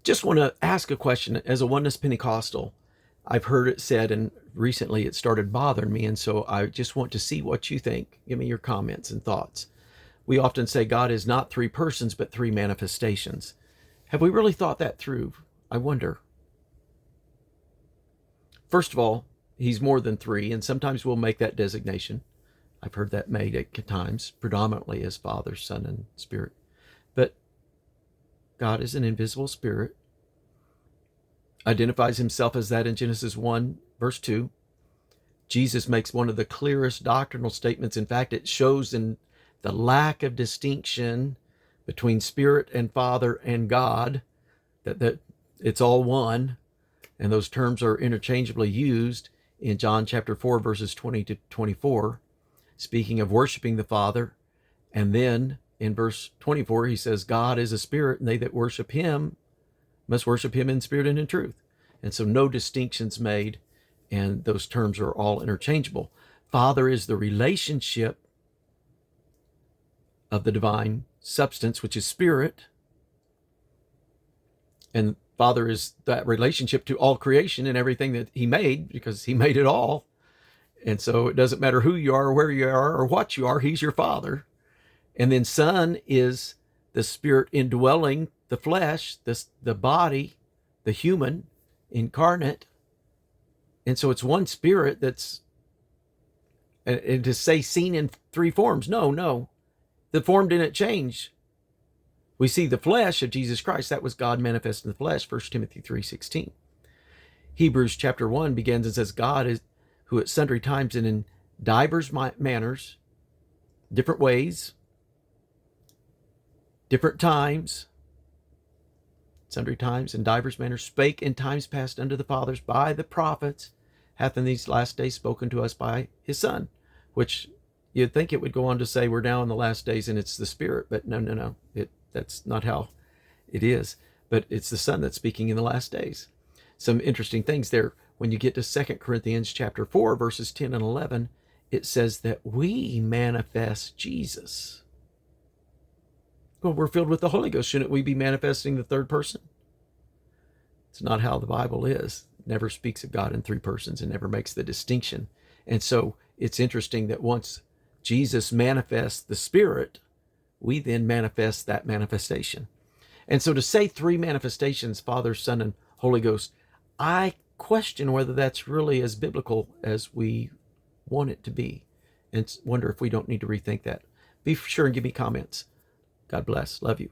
Just want to ask a question. As a Oneness Pentecostal, I've heard it said, and recently it started bothering me, and so I just want to see what you think. Give me your comments and thoughts. We often say God is not three persons, but three manifestations. Have we really thought that through? I wonder. First of all, he's more than three, and sometimes we'll make that designation. I've heard that made at times, predominantly as Father, Son, and Spirit. But God is an invisible spirit, identifies himself as that in Genesis 1, verse 2. Jesus makes one of the clearest doctrinal statements. In fact, it shows in the lack of distinction between Spirit and Father and God, that it's all one, and those terms are interchangeably used in John chapter 4, verses 20 to 24, speaking of worshiping the Father. And then in verse 24, he says, God is a spirit, and they that worship him must worship him in spirit and in truth. And so no distinctions made, and those terms are all interchangeable. Father is the relationship of the divine substance, which is spirit. And Father is that relationship to all creation and everything that he made, because he made it all. And so it doesn't matter who you are or where you are or what you are, he's your Father. And then Son is the spirit indwelling the flesh, the body, the human, incarnate. And so it's one spirit that's, and to say seen in three forms, no. The form didn't change. We see the flesh of Jesus Christ. That was God manifest in the flesh, 1 Timothy 3:16. Hebrews chapter 1 begins and says, God is who at sundry times and in divers manners, different ways, different times, sundry times and divers manners, spake in times past unto the fathers by the prophets, hath in these last days spoken to us by his Son. Which you'd think it would go on to say we're now in the last days and it's the Spirit, but no. That's not how it is. But it's the Son that's speaking in the last days. Some interesting things there. When you get to 2 Corinthians chapter 4, verses 10 and 11, it says that we manifest Jesus. Well, we're filled with the Holy Ghost. Shouldn't we be manifesting the third person? It's not how the Bible is. It never speaks of God in three persons and never makes the distinction. And so it's interesting that once Jesus manifests the Spirit, we then manifest that manifestation. And so to say three manifestations, Father, Son, and Holy Ghost, I question whether that's really as biblical as we want it to be, and wonder if we don't need to rethink that. Be sure and give me comments. God bless. Love you.